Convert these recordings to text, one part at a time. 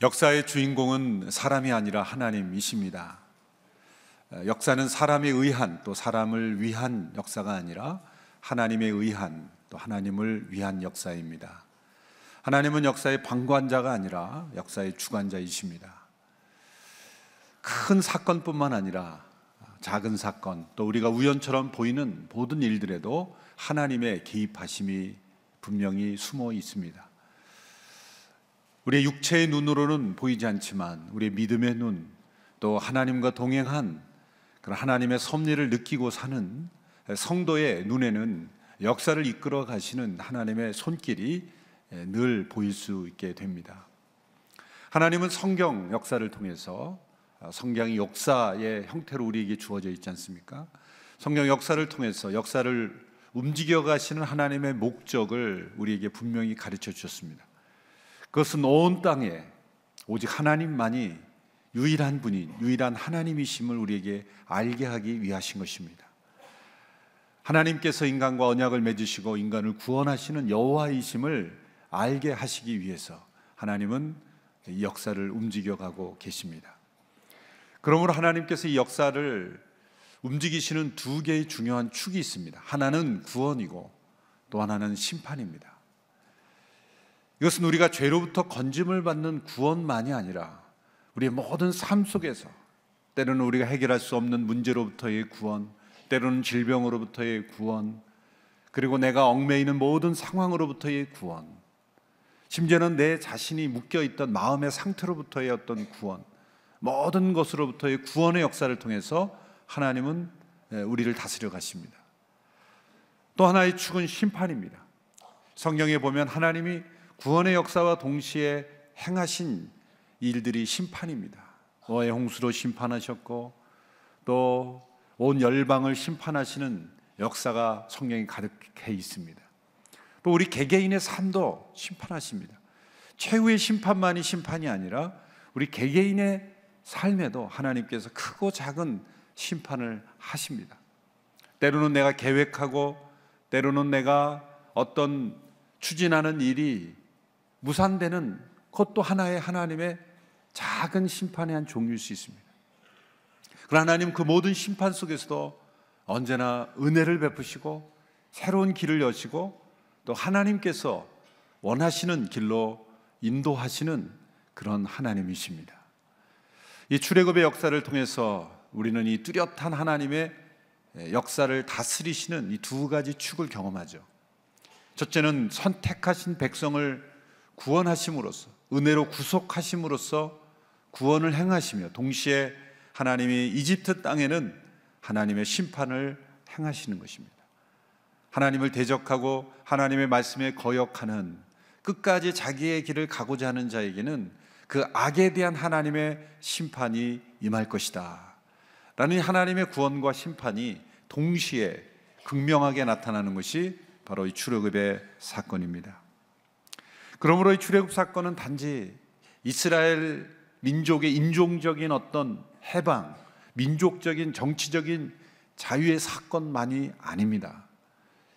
역사의 주인공은 사람이 아니라 하나님이십니다. 역사는 사람에 의한 또 사람을 위한 역사가 아니라 하나님에 의한 또 하나님을 위한 역사입니다. 하나님은 역사의 방관자가 아니라 역사의 주관자이십니다. 큰 사건뿐만 아니라 작은 사건, 또 우리가 우연처럼 보이는 모든 일들에도 하나님의 개입하심이 분명히 숨어 있습니다. 우리의 육체의 눈으로는 보이지 않지만 우리의 믿음의 눈, 또 하나님과 동행한 그런 하나님의 섭리를 느끼고 사는 성도의 눈에는 역사를 이끌어 가시는 하나님의 손길이 늘 보일 수 있게 됩니다. 하나님은 성경 역사를 통해서, 성경이 역사의 형태로 우리에게 주어져 있지 않습니까? 성경 역사를 통해서 역사를 움직여 가시는 하나님의 목적을 우리에게 분명히 가르쳐 주셨습니다. 그것은 온 땅에 오직 하나님만이 유일한 분인, 유일한 하나님이심을 우리에게 알게 하기 위하신 것입니다. 하나님께서 인간과 언약을 맺으시고 인간을 구원하시는 여호와이심을 알게 하시기 위해서 하나님은 이 역사를 움직여가고 계십니다. 그러므로 하나님께서 이 역사를 움직이시는 두 개의 중요한 축이 있습니다. 하나는 구원이고 또 하나는 심판입니다. 이것은 우리가 죄로부터 건짐을 받는 구원만이 아니라 우리의 모든 삶 속에서 때로는 우리가 해결할 수 없는 문제로부터의 구원, 때로는 질병으로부터의 구원, 그리고 내가 얽매이는 모든 상황으로부터의 구원, 심지어는 내 자신이 묶여있던 마음의 상태로부터의 어떤 구원, 모든 것으로부터의 구원의 역사를 통해서 하나님은 우리를 다스려 가십니다. 또 하나의 축은 심판입니다. 성경에 보면 하나님이 구원의 역사와 동시에 행하신 일들이 심판입니다. 노아의 홍수로 심판하셨고 또 온 열방을 심판하시는 역사가 성경에 가득해 있습니다. 또 우리 개개인의 삶도 심판하십니다. 최후의 심판만이 심판이 아니라 우리 개개인의 삶에도 하나님께서 크고 작은 심판을 하십니다. 때로는 내가 계획하고 때로는 내가 어떤 추진하는 일이 무산되는 그것도 하나의 하나님의 작은 심판의 한 종류일 수 있습니다. 그러나 하나님 그 모든 심판 속에서도 언제나 은혜를 베푸시고 새로운 길을 여시고 또 하나님께서 원하시는 길로 인도하시는 그런 하나님이십니다. 이 출애굽의 역사를 통해서 우리는 이 뚜렷한 하나님의 역사를 다스리시는 이 두 가지 축을 경험하죠. 첫째는 선택하신 백성을 구원하심으로써, 은혜로 구속하심으로써 구원을 행하시며 동시에 하나님이 이집트 땅에는 하나님의 심판을 행하시는 것입니다. 하나님을 대적하고 하나님의 말씀에 거역하는, 끝까지 자기의 길을 가고자 하는 자에게는 그 악에 대한 하나님의 심판이 임할 것이다 라는 하나님의 구원과 심판이 동시에 극명하게 나타나는 것이 바로 이 출애굽의 사건입니다. 그러므로 이 출애굽 사건은 단지 이스라엘 민족의 인종적인 어떤 해방, 민족적인 정치적인 자유의 사건만이 아닙니다.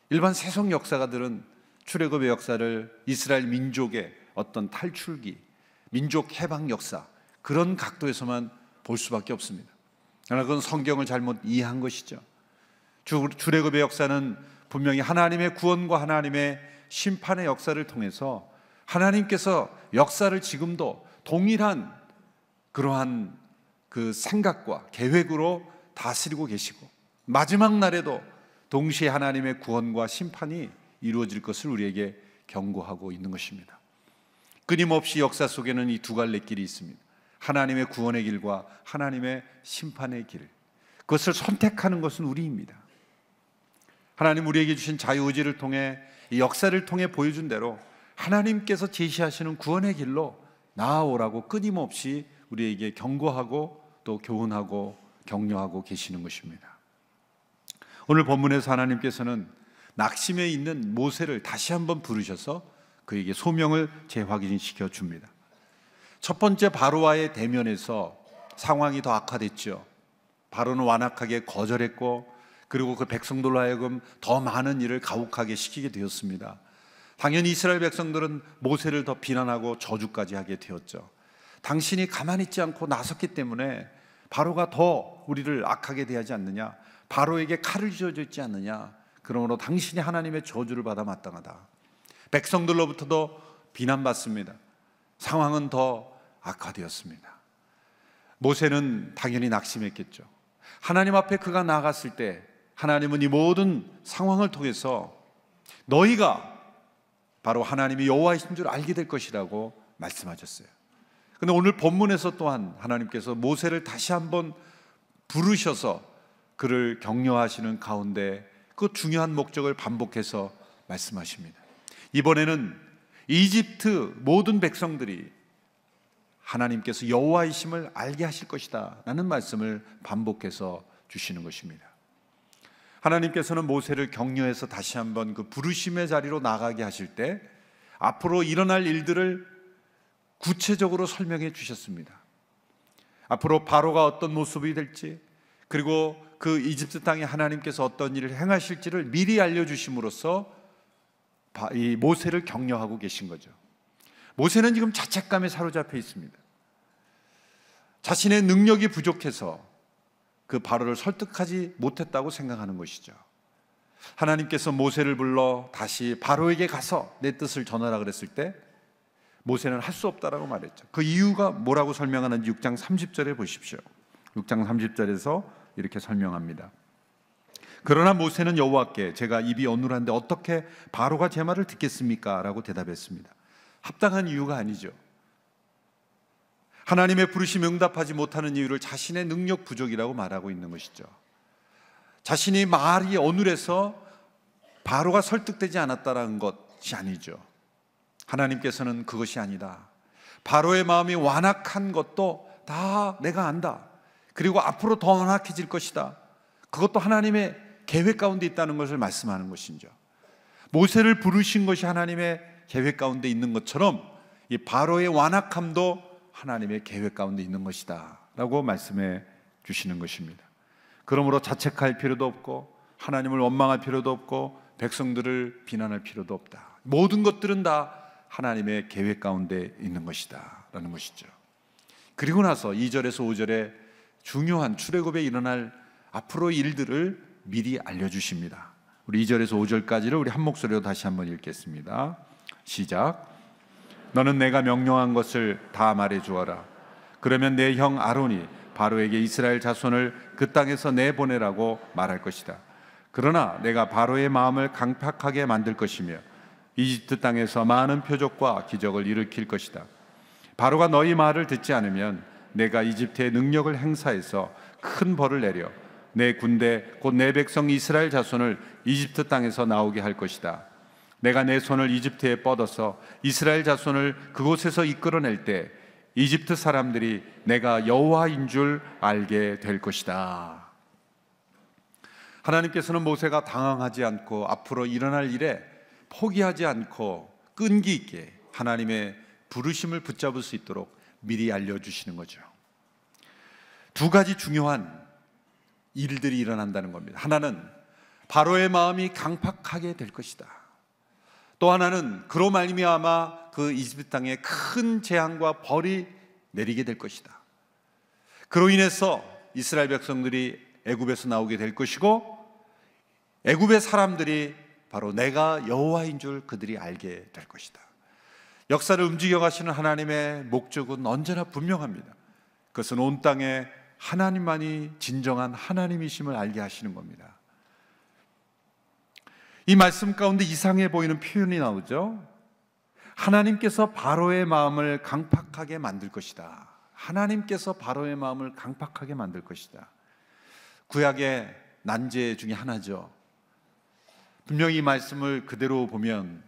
일반 세속 역사가들은 출애굽의 역사를 이스라엘 민족의 어떤 탈출기, 민족 해방 역사, 그런 각도에서만 볼 수밖에 없습니다. 그러나 그건 성경을 잘못 이해한 것이죠. 출애굽의 역사는 분명히 하나님의 구원과 하나님의 심판의 역사를 통해서 하나님께서 역사를 지금도 동일한 그러한 그 생각과 계획으로 다스리고 계시고 마지막 날에도 동시에 하나님의 구원과 심판이 이루어질 것을 우리에게 경고하고 있는 것입니다. 끊임없이 역사 속에는 이 두 갈래 길이 있습니다. 하나님의 구원의 길과 하나님의 심판의 길, 그것을 선택하는 것은 우리입니다. 하나님 우리에게 주신 자유의지를 통해 이 역사를 통해 보여준 대로 하나님께서 제시하시는 구원의 길로 나아오라고 끊임없이 우리에게 경고하고 또 교훈하고 격려하고 계시는 것입니다. 오늘 본문에서 하나님께서는 낙심해 있는 모세를 다시 한번 부르셔서 그에게 소명을 재확인시켜 줍니다. 첫 번째 바로와의 대면에서 상황이 더 악화됐죠. 바로는 완악하게 거절했고 그리고 그 백성들로 하여금 더 많은 일을 가혹하게 시키게 되었습니다. 당연히 이스라엘 백성들은 모세를 더 비난하고 저주까지 하게 되었죠. 당신이 가만히 있지 않고 나섰기 때문에 바로가 더 우리를 악하게 대하지 않느냐, 바로에게 칼을 쥐어져 있지 않느냐, 그러므로 당신이 하나님의 저주를 받아 마땅하다. 백성들로부터도 비난받습니다. 상황은 더 악화되었습니다. 모세는 당연히 낙심했겠죠. 하나님 앞에 그가 나아갔을 때 하나님은 이 모든 상황을 통해서 너희가 바로 하나님이 여호와이신 줄 알게 될 것이라고 말씀하셨어요. 그런데 오늘 본문에서 또한 하나님께서 모세를 다시 한번 부르셔서 그를 격려하시는 가운데 그 중요한 목적을 반복해서 말씀하십니다. 이번에는 이집트 모든 백성들이 하나님께서 여호와이심을 알게 하실 것이다 라는 말씀을 반복해서 주시는 것입니다. 하나님께서는 모세를 격려해서 다시 한번 그 부르심의 자리로 나가게 하실 때 앞으로 일어날 일들을 구체적으로 설명해 주셨습니다. 앞으로 바로가 어떤 모습이 될지, 그리고 그 이집트 땅에 하나님께서 어떤 일을 행하실지를 미리 알려주심으로써 이 모세를 격려하고 계신 거죠. 모세는 지금 자책감에 사로잡혀 있습니다. 자신의 능력이 부족해서 그 바로를 설득하지 못했다고 생각하는 것이죠. 하나님께서 모세를 불러 다시 바로에게 가서 내 뜻을 전하라 그랬을 때 모세는 할 수 없다라고 말했죠. 그 이유가 뭐라고 설명하는지 6장 30절에 보십시오. 6장 30절에서 이렇게 설명합니다. 그러나 모세는 여호와께 제가 입이 어눌한데 어떻게 바로가 제 말을 듣겠습니까? 라고 대답했습니다. 합당한 이유가 아니죠. 하나님의 부르심에 응답하지 못하는 이유를 자신의 능력 부족이라고 말하고 있는 것이죠. 자신이 말이 어눌해서 바로가 설득되지 않았다는 것이 아니죠. 하나님께서는 그것이 아니다. 바로의 마음이 완악한 것도 다 내가 안다. 그리고 앞으로 더 완악해질 것이다. 그것도 하나님의 계획 가운데 있다는 것을 말씀하는 것이죠. 모세를 부르신 것이 하나님의 계획 가운데 있는 것처럼 이 바로의 완악함도 하나님의 계획 가운데 있는 것이다 라고 말씀해 주시는 것입니다. 그러므로 자책할 필요도 없고 하나님을 원망할 필요도 없고 백성들을 비난할 필요도 없다. 모든 것들은 다 하나님의 계획 가운데 있는 것이다 라는 것이죠. 그리고 나서 2절에서 5절에 중요한 출애굽에 일어날 앞으로의 일들을 미리 알려주십니다. 우리 2절에서 5절까지를 우리 한 목소리로 다시 한번 읽겠습니다. 시작. 너는 내가 명령한 것을 다 말해주어라. 그러면 내 형 아론이 바로에게 이스라엘 자손을 그 땅에서 내보내라고 말할 것이다. 그러나 내가 바로의 마음을 강팍하게 만들 것이며 이집트 땅에서 많은 표적과 기적을 일으킬 것이다. 바로가 너희 말을 듣지 않으면 내가 이집트의 능력을 행사해서 큰 벌을 내려 내 군대 곧 내 백성 이스라엘 자손을 이집트 땅에서 나오게 할 것이다. 내가 내 손을 이집트에 뻗어서 이스라엘 자손을 그곳에서 이끌어낼 때 이집트 사람들이 내가 여호와인 줄 알게 될 것이다. 하나님께서는 모세가 당황하지 않고 앞으로 일어날 일에 포기하지 않고 끈기 있게 하나님의 부르심을 붙잡을 수 있도록 미리 알려주시는 거죠. 두 가지 중요한 일들이 일어난다는 겁니다. 하나는 바로의 마음이 강팍하게 될 것이다. 또 하나는 그로 말미암아 그 이집트 땅에 큰 재앙과 벌이 내리게 될 것이다. 그로 인해서 이스라엘 백성들이 애굽에서 나오게 될 것이고 애굽의 사람들이 바로 내가 여호와인 줄 그들이 알게 될 것이다. 역사를 움직여 가시는 하나님의 목적은 언제나 분명합니다. 그것은 온 땅에 하나님만이 진정한 하나님이심을 알게 하시는 겁니다. 이 말씀 가운데 이상해 보이는 표현이 나오죠. 하나님께서 바로의 마음을 강팍하게 만들 것이다. 하나님께서 바로의 마음을 강팍하게 만들 것이다. 구약의 난제 중에 하나죠. 분명히 이 말씀을 그대로 보면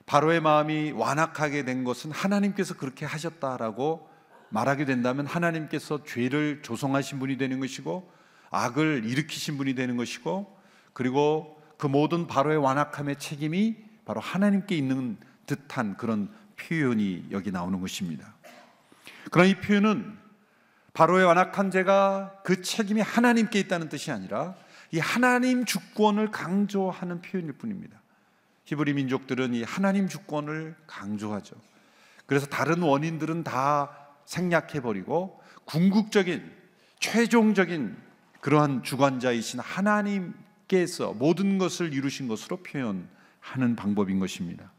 바로의 마음이 완악하게 된 것은 하나님께서 그렇게 하셨다라고 말하게 된다면 하나님께서 죄를 조성하신 분이 되는 것이고 악을 일으키신 분이 되는 것이고 그리고 그 모든 바로의 완악함의 책임이 바로 하나님께 있는 듯한 그런 표현이 여기 나오는 것입니다. 그러나 이 표현은 바로의 완악한 죄가 그 책임이 하나님께 있다는 뜻이 아니라 이 하나님 주권을 강조하는 표현일 뿐입니다. 히브리 민족들은 이 하나님 주권을 강조하죠. 그래서 다른 원인들은 다 생략해버리고 궁극적인 최종적인 그러한 주관자이신 하나님께서 모든 것을 이루신 것으로 표현하는 방법인 것입니다.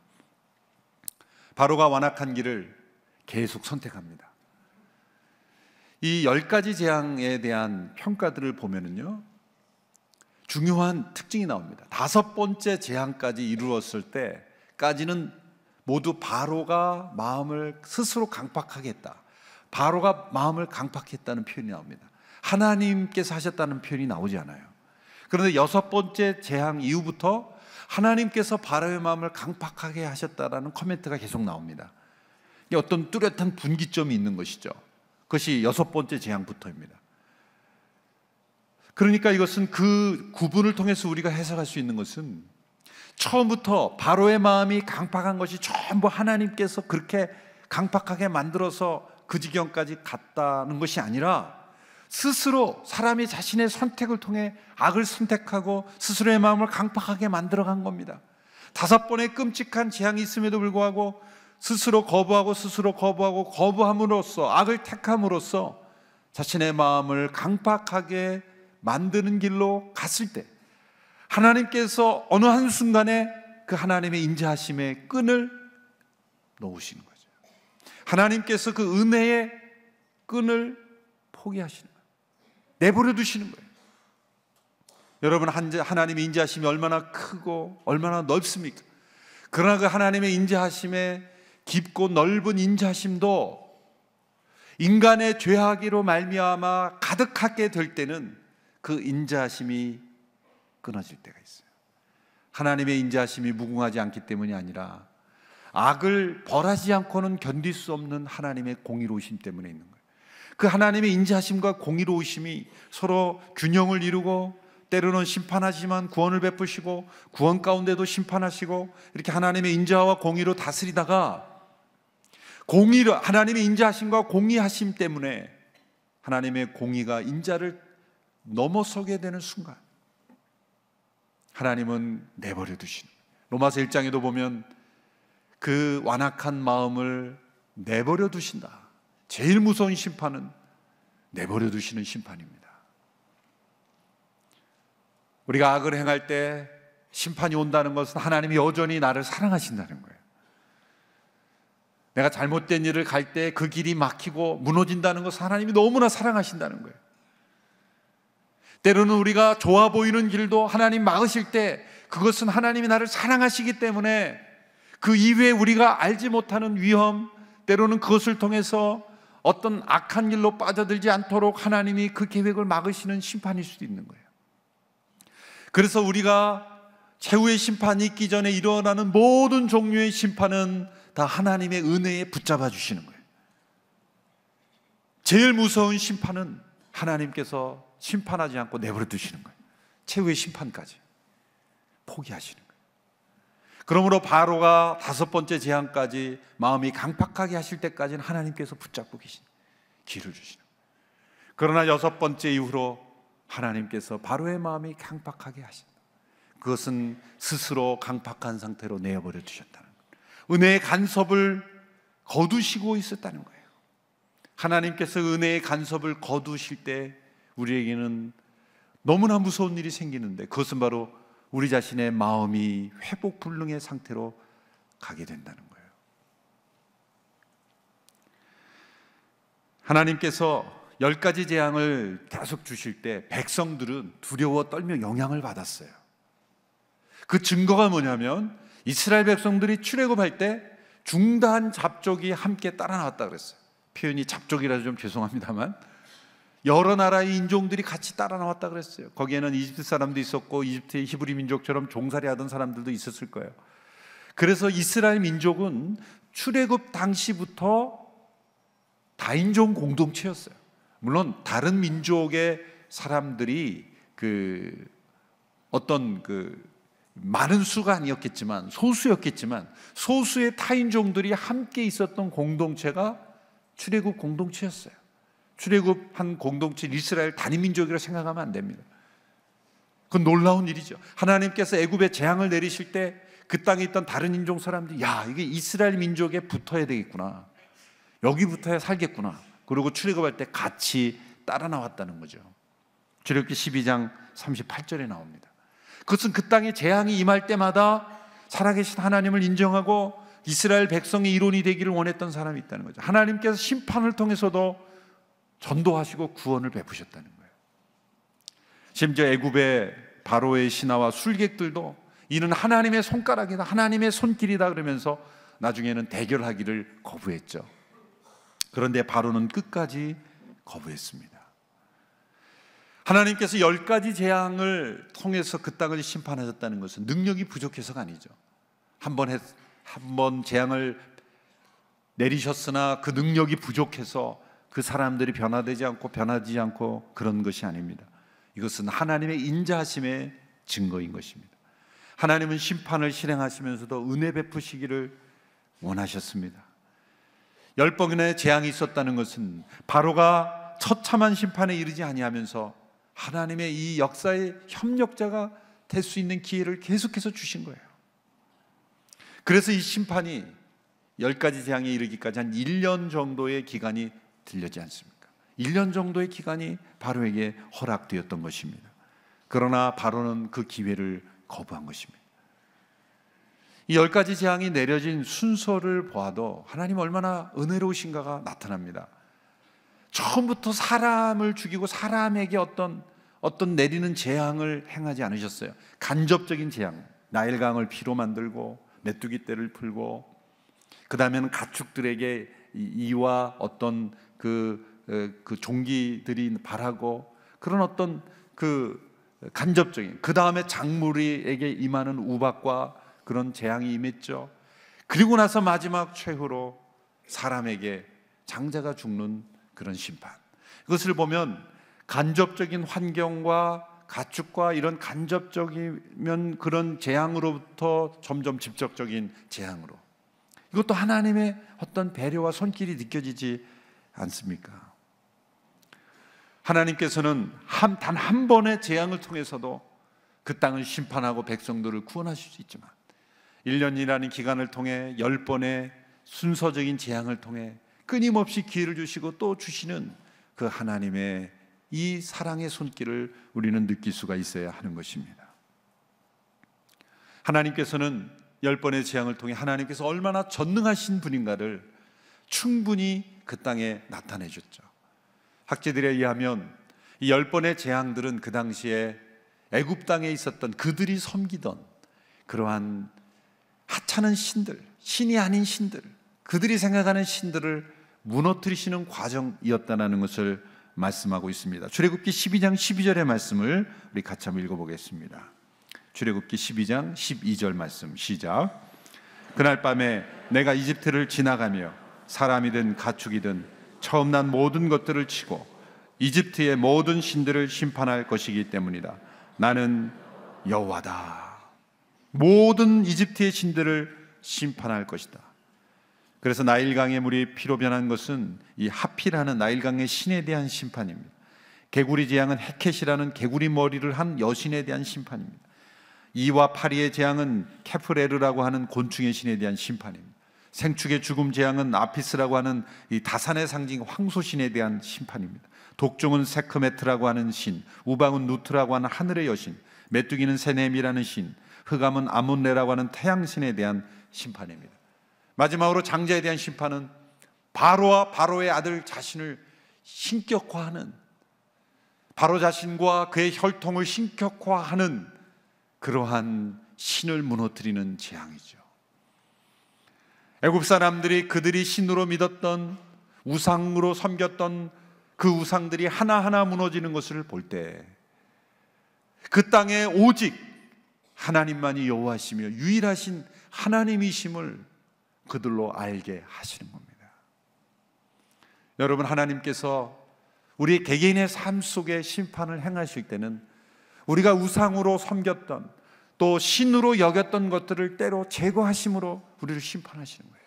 바로가 완악한 길을 계속 선택합니다. 이 10가지 재앙에 대한 평가들을 보면은요, 중요한 특징이 나옵니다. 5번째 재앙까지 이루었을 때까지는 모두 바로가 마음을 스스로 강팍하게 했다. 바로가 마음을 강팍했다는 표현이 나옵니다. 하나님께서 하셨다는 표현이 나오지 않아요. 그런데 6번째 재앙 이후부터 하나님께서 바로의 마음을 강팍하게 하셨다라는 코멘트가 계속 나옵니다. 이게 어떤 뚜렷한 분기점이 있는 것이죠. 그것이 6번째 재앙부터입니다. 그러니까 이것은 그 구분을 통해서 우리가 해석할 수 있는 것은 처음부터 바로의 마음이 강팍한 것이 전부 하나님께서 그렇게 강팍하게 만들어서 그 지경까지 갔다는 것이 아니라 스스로 사람이 자신의 선택을 통해 악을 선택하고 스스로의 마음을 강팍하게 만들어간 겁니다. 5번의 끔찍한 재앙이 있음에도 불구하고 스스로 거부함으로써 악을 택함으로써 자신의 마음을 강팍하게 만드는 길로 갔을 때 하나님께서 어느 한순간에 그 하나님의 인자하심의 끈을 놓으시는 거죠. 하나님께서 그 은혜의 끈을 포기하시는 거예요. 내버려 두시는 거예요. 여러분, 하나님의 인자하심이 얼마나 크고 얼마나 넓습니까? 그러나 그 하나님의 인자하심의 깊고 넓은 인자하심도 인간의 죄악으로 말미암아 가득하게 될 때는 그 인자하심이 끊어질 때가 있어요. 하나님의 인자하심이 무궁하지 않기 때문이 아니라 악을 벌하지 않고는 견딜 수 없는 하나님의 공의로우심 때문에 있는 거예요. 그 하나님의 인자하심과 공의로우심이 서로 균형을 이루고 때로는 심판하지만 구원을 베푸시고 구원 가운데도 심판하시고 이렇게 하나님의 인자와 공의로 다스리다가 하나님의 인자하심과 공의하심 때문에 하나님의 공의가 인자를 넘어서게 되는 순간 하나님은 내버려 두시는 거예요. 로마서 1장에도 보면 그 완악한 마음을 내버려 두신다. 제일 무서운 심판은 내버려 두시는 심판입니다. 우리가 악을 행할 때 심판이 온다는 것은 하나님이 여전히 나를 사랑하신다는 거예요. 내가 잘못된 일을 갈 때 그 길이 막히고 무너진다는 것은 하나님이 너무나 사랑하신다는 거예요. 때로는 우리가 좋아 보이는 길도 하나님 막으실 때 그것은 하나님이 나를 사랑하시기 때문에 그 이후에 우리가 알지 못하는 위험, 때로는 그것을 통해서 어떤 악한 길로 빠져들지 않도록 하나님이 그 계획을 막으시는 심판일 수도 있는 거예요. 그래서 우리가 최후의 심판이 있기 전에 일어나는 모든 종류의 심판은 다 하나님의 은혜에 붙잡아 주시는 거예요. 제일 무서운 심판은 하나님께서 심판하지 않고 내버려 두시는 거예요. 최후의 심판까지 포기하시는 거예요. 그러므로 바로가 5번째 재앙까지 마음이 강팍하게 하실 때까지는 하나님께서 붙잡고 계신 길을 주시는 거예요. 그러나 6번째 이후로 하나님께서 바로의 마음이 강팍하게 하신다. 그것은 스스로 강팍한 상태로 내버려 두셨다는 거예요. 은혜의 간섭을 거두시고 있었다는 거예요. 하나님께서 은혜의 간섭을 거두실 때 우리에게는 너무나 무서운 일이 생기는데 그것은 바로 우리 자신의 마음이 회복불능의 상태로 가게 된다는 거예요. 하나님께서 10가지 재앙을 계속 주실 때 백성들은 두려워 떨며 영향을 받았어요. 그 증거가 뭐냐면 이스라엘 백성들이 출애굽할 때 중단 잡족이 함께 따라 나왔다 그랬어요. 표현이 잡족이라서 좀 죄송합니다만 여러 나라의 인종들이 같이 따라 나왔다 그랬어요. 거기에는 이집트 사람도 있었고 이집트의 히브리 민족처럼 종살이 하던 사람들도 있었을 거예요. 그래서 이스라엘 민족은 출애굽 당시부터 다인종 공동체였어요. 물론 다른 민족의 사람들이 어떤 많은 수가 아니었겠지만 소수였겠지만 소수의 타인종들이 함께 있었던 공동체가 출애굽 공동체였어요. 출애굽한 공동체 이스라엘 단위민족이라고 생각하면 안 됩니다. 그건 놀라운 일이죠. 하나님께서 애굽에 재앙을 내리실 때 그 땅에 있던 다른 인종 사람들이 이게 이스라엘 민족에 붙어야 되겠구나. 여기부터야 살겠구나. 그리고 출애굽할 때 같이 따라 나왔다는 거죠. 출애굽기 12장 38절에 나옵니다. 그것은 그 땅에 재앙이 임할 때마다 살아계신 하나님을 인정하고 이스라엘 백성의 일원이 되기를 원했던 사람이 있다는 거죠. 하나님께서 심판을 통해서도 전도하시고 구원을 베푸셨다는 거예요. 심지어 애굽의 바로의 신하와 술객들도 이는 하나님의 손가락이다, 하나님의 손길이다 그러면서 나중에는 대결하기를 거부했죠. 그런데 바로는 끝까지 거부했습니다. 하나님께서 10가지 재앙을 통해서 그 땅을 심판하셨다는 것은 능력이 부족해서가 아니죠. 한 번 재앙을 내리셨으나 그 능력이 부족해서 그 사람들이 변하지 않고 그런 것이 아닙니다. 이것은 하나님의 인자하심의 증거인 것입니다. 하나님은 심판을 실행하시면서도 은혜 베푸시기를 원하셨습니다. 10번의 재앙이 있었다는 것은 바로가 처참한 심판에 이르지 아니하면서 하나님의 이 역사의 협력자가 될 수 있는 기회를 계속해서 주신 거예요. 그래서 이 심판이 10가지 재앙에 이르기까지 한 1년 정도의 기간이 들렸지 않습니까? 1년 정도의 기간이 바로에게 허락되었던 것입니다. 그러나 바로는 그 기회를 거부한 것입니다. 이 10가지 재앙이 내려진 순서를 보아도 하나님 얼마나 은혜로우신가가 나타납니다. 처음부터 사람을 죽이고 사람에게 어떤 내리는 재앙을 행하지 않으셨어요. 간접적인 재앙, 나일강을 피로 만들고 메뚜기 떼를 풀고, 그 다음에는 가축들에게 이와 어떤 그 종기들이 발하고, 그런 어떤 그 간접적인, 그 다음에 작물에게 임하는 우박과 그런 재앙이 임했죠. 그리고 나서 마지막 최후로 사람에게 장자가 죽는 그런 심판. 이것을 보면 간접적인 환경과 가축과 이런 간접적이면 그런 재앙으로부터 점점 직접적인 재앙으로, 이것도 하나님의 어떤 배려와 손길이 느껴지지 않습니까? 하나님께서는 단 한 번의 재앙을 통해서도 그 땅을 심판하고 백성들을 구원하실 수 있지만 1년이라는 기간을 통해 10번의 순서적인 재앙을 통해 끊임없이 기회를 주시고 또 주시는 그 하나님의 이 사랑의 손길을 우리는 느낄 수가 있어야 하는 것입니다. 하나님께서는 10번의 재앙을 통해 하나님께서 얼마나 전능하신 분인가를 충분히 그 땅에 나타내 줬죠. 학자들에 의하면 이 10번의 재앙들은 그 당시에 애굽 땅에 있었던 그들이 섬기던 그러한 하찮은 신들, 신이 아닌 신들, 그들이 생각하는 신들을 무너뜨리시는 과정이었다는 것을 말씀하고 있습니다. 출애굽기 12장 12절의 말씀을 우리 같이 한번 읽어보겠습니다. 출애굽기 12장 12절 말씀 시작. 그날 밤에 내가 이집트를 지나가며 사람이든 가축이든 처음 난 모든 것들을 치고 이집트의 모든 신들을 심판할 것이기 때문이다. 나는 여호와다. 모든 이집트의 신들을 심판할 것이다. 그래서 나일강의 물이 피로 변한 것은 이 하피라는 나일강의 신에 대한 심판입니다. 개구리 재앙은 헤켓이라는 개구리 머리를 한 여신에 대한 심판입니다. 이와 파리의 재앙은 케프레르라고 하는 곤충의 신에 대한 심판입니다. 생축의 죽음 재앙은 아피스라고 하는 이 다산의 상징 황소신에 대한 심판입니다. 독종은 세크메트라고 하는 신, 우방은 누트라고 하는 하늘의 여신, 메뚜기는 세넴이라는 신, 흑암은 아몬레라고 하는 태양신에 대한 심판입니다. 마지막으로 장자에 대한 심판은 바로와 바로의 아들 자신을 신격화하는, 바로 자신과 그의 혈통을 신격화하는 그러한 신을 무너뜨리는 재앙이죠. 애굽 사람들이 그들이 신으로 믿었던, 우상으로 섬겼던 그 우상들이 하나하나 무너지는 것을 볼 때 그 땅에 오직 하나님만이 여호와시며 유일하신 하나님이심을 그들로 알게 하시는 겁니다. 여러분, 하나님께서 우리 개개인의 삶 속에 심판을 행하실 때는 우리가 우상으로 섬겼던, 또 신으로 여겼던 것들을 때로 제거하심으로 우리를 심판하시는 거예요.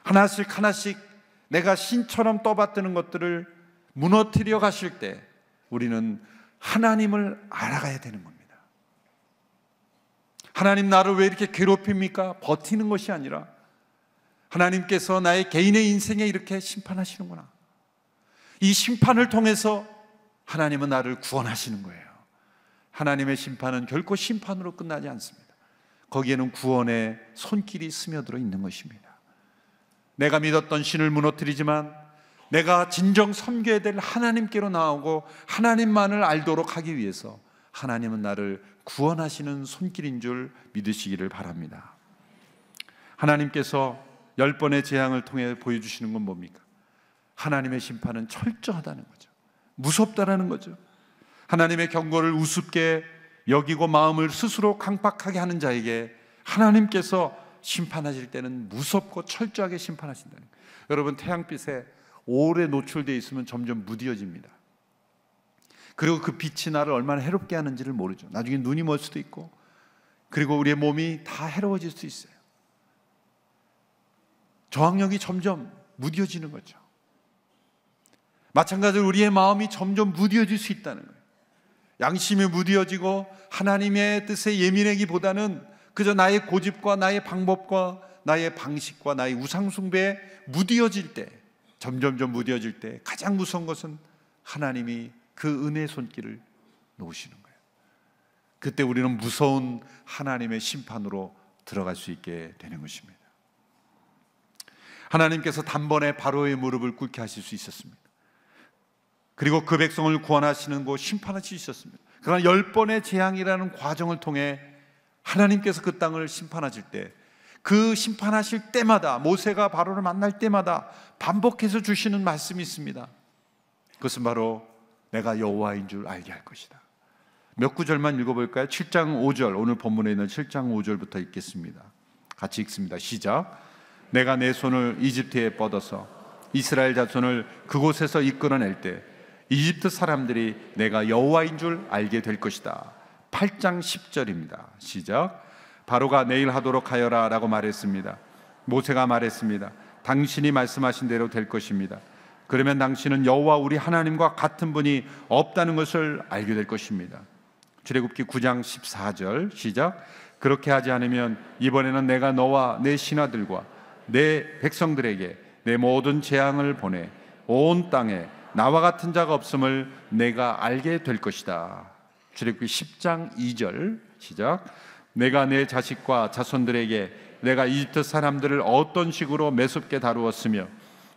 하나씩 하나씩 내가 신처럼 떠받드는 것들을 무너뜨려 가실 때 우리는 하나님을 알아가야 되는 겁니다. 하나님, 나를 왜 이렇게 괴롭힙니까? 버티는 것이 아니라 하나님께서 나의 개인의 인생에 이렇게 심판하시는구나. 이 심판을 통해서 하나님은 나를 구원하시는 거예요. 하나님의 심판은 결코 심판으로 끝나지 않습니다. 거기에는 구원의 손길이 스며들어 있는 것입니다. 내가 믿었던 신을 무너뜨리지만 내가 진정 섬겨야 될 하나님께로 나오고 하나님만을 알도록 하기 위해서 하나님은 나를 구원하시는 손길인 줄 믿으시기를 바랍니다. 하나님께서 10번의 재앙을 통해 보여주시는 건 뭡니까? 하나님의 심판은 철저하다는 거죠. 무섭다라는 거죠. 하나님의 경고를 우습게 여기고 마음을 스스로 강박하게 하는 자에게 하나님께서 심판하실 때는 무섭고 철저하게 심판하신다는 거예요. 여러분, 태양빛에 오래 노출되어 있으면 점점 무뎌집니다. 그리고 그 빛이 나를 얼마나 해롭게 하는지를 모르죠. 나중에 눈이 멀 수도 있고, 그리고 우리의 몸이 다 해로워질 수 있어요. 저항력이 점점 무뎌지는 거죠. 마찬가지로 우리의 마음이 점점 무뎌질 수 있다는 거예요. 양심이 무뎌지고 하나님의 뜻에 예민하기보다는 그저 나의 고집과 나의 방법과 나의 방식과 나의 우상숭배에 무뎌질 때, 점점점 무뎌질 때 가장 무서운 것은 하나님이 그 은혜의 손길을 놓으시는 거예요. 그때 우리는 무서운 하나님의 심판으로 들어갈 수 있게 되는 것입니다. 하나님께서 단번에 바로의 무릎을 꿇게 하실 수 있었습니다. 그리고 그 백성을 구원하시는 곳 심판하실 수 있었습니다. 그러나 10번의 재앙이라는 과정을 통해 하나님께서 그 땅을 심판하실 때, 그 심판하실 때마다 모세가 바로를 만날 때마다 반복해서 주시는 말씀이 있습니다. 그것은 바로 내가 여호와인 줄 알게 할 것이다. 몇 구절만 읽어볼까요? 7장 5절, 오늘 본문에 있는 7장 5절부터 읽겠습니다. 같이 읽습니다. 시작. 내가 내 손을 이집트에 뻗어서 이스라엘 자손을 그곳에서 이끌어낼 때 이집트 사람들이 내가 여호와인 줄 알게 될 것이다. 8장 10절입니다. 시작. 바로가 내일 하도록 하여라 라고 말했습니다. 모세가 말했습니다. 당신이 말씀하신 대로 될 것입니다. 그러면 당신은 여호와 우리 하나님과 같은 분이 없다는 것을 알게 될 것입니다. 출애굽기 9장 14절 시작. 그렇게 하지 않으면 이번에는 내가 너와 내 신하들과 내 백성들에게 내 모든 재앙을 보내 온 땅에 나와 같은 자가 없음을 내가 알게 될 것이다. 출애굽기 10장 2절 시작. 내가 내 자식과 자손들에게 내가 이집트 사람들을 어떤 식으로 매섭게 다루었으며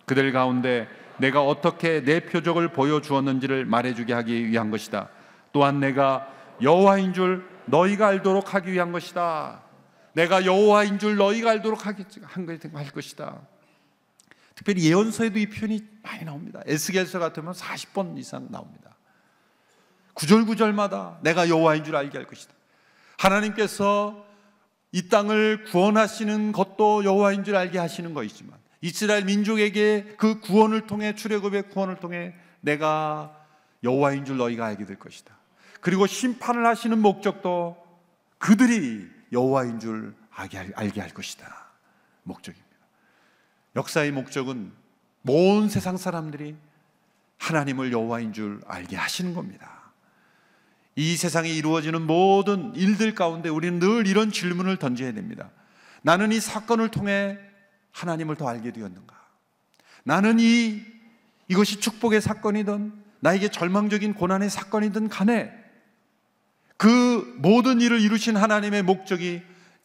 그들 가운데 내가 어떻게 내 표적을 보여주었는지를 말해주게 하기 위한 것이다. 또한 내가 여호와인 줄 너희가 알도록 하기 위한 것이다. 내가 여호와인 줄 너희가 알도록 할 것이다. 특별히 예언서에도 이 표현이 많이 나옵니다. 에스겔서 같으면 40번 이상 나옵니다. 구절구절마다 내가 여호와인 줄 알게 할 것이다. 하나님께서 이 땅을 구원하시는 것도 여호와인 줄 알게 하시는 것이지만 이스라엘 민족에게 그 구원을 통해, 출애굽의 구원을 통해 내가 여호와인 줄 너희가 알게 될 것이다. 그리고 심판을 하시는 목적도 그들이 여호와인 줄 알게 할 것이다. 목적입니다. 역사의 목적은 온 세상 사람들이 하나님을 여호와인 줄 알게 하시는 겁니다. 이 세상에 이루어지는 모든 일들 가운데 우리는 늘 이런 질문을 던져야 됩니다. 나는 이 사건을 통해 하나님을 더 알게 되었는가? 나는 이것이 축복의 사건이든 나에게 절망적인 고난의 사건이든 간에 그 모든 일을 이루신 하나님의 목적이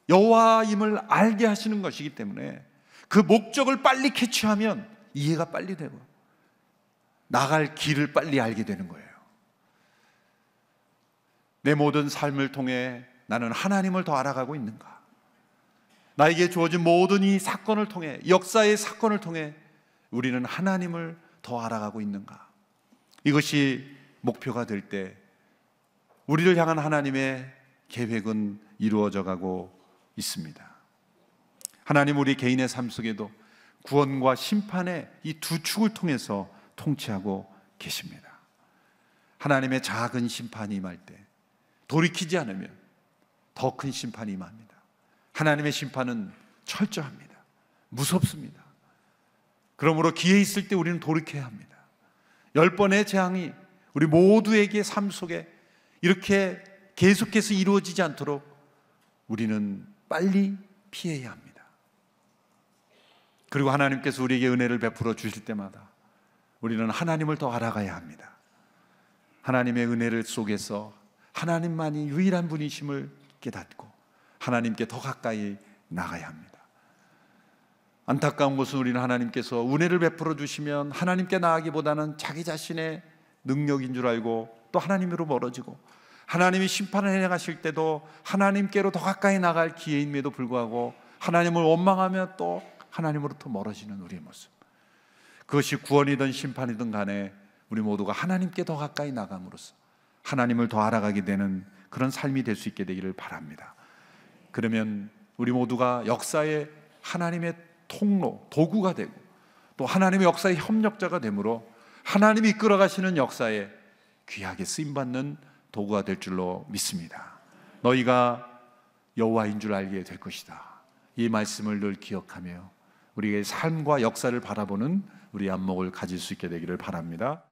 여호와임을 알게 하시는 것이기 때문에 그 목적을 빨리 캐치하면 이해가 빨리 되고 나갈 길을 빨리 알게 되는 거예요. 내 모든 삶을 통해 나는 하나님을 더 알아가고 있는가? 나에게 주어진 모든 이 사건을 통해, 역사의 사건을 통해 우리는 하나님을 더 알아가고 있는가? 이것이 목표가 될 때 우리를 향한 하나님의 계획은 이루어져 가고 있습니다. 하나님 우리 개인의 삶 속에도 구원과 심판의 이 두 축을 통해서 통치하고 계십니다. 하나님의 작은 심판이 임할 때 돌이키지 않으면 더 큰 심판이 임합니다. 하나님의 심판은 철저합니다. 무섭습니다. 그러므로 기회 있을 때 우리는 돌이켜야 합니다. 10번의 재앙이 우리 모두에게 삶 속에 이렇게 계속해서 이루어지지 않도록 우리는 빨리 피해야 합니다. 그리고 하나님께서 우리에게 은혜를 베풀어 주실 때마다 우리는 하나님을 더 알아가야 합니다. 하나님의 은혜를 속에서 하나님만이 유일한 분이심을 깨닫고 하나님께 더 가까이 나가야 합니다. 안타까운 것은 우리는 하나님께서 은혜를 베풀어 주시면 하나님께 나아가기보다는 자기 자신의 능력인 줄 알고 또 하나님으로 멀어지고, 하나님이 심판을 해나가실 때도 하나님께로 더 가까이 나갈 기회임에도 불구하고 하나님을 원망하며 또 하나님으로부터 멀어지는 우리의 모습, 그것이 구원이든 심판이든 간에 우리 모두가 하나님께 더 가까이 나감으로써 하나님을 더 알아가게 되는 그런 삶이 될 수 있게 되기를 바랍니다. 그러면 우리 모두가 역사의 하나님의 통로, 도구가 되고 또 하나님의 역사의 협력자가 되므로 하나님이 이끌어 가시는 역사에 귀하게 쓰임받는 도구가 될 줄로 믿습니다. 너희가 여호와인 줄 알게 될 것이다. 이 말씀을 늘 기억하며 우리의 삶과 역사를 바라보는 우리 안목을 가질 수 있게 되기를 바랍니다.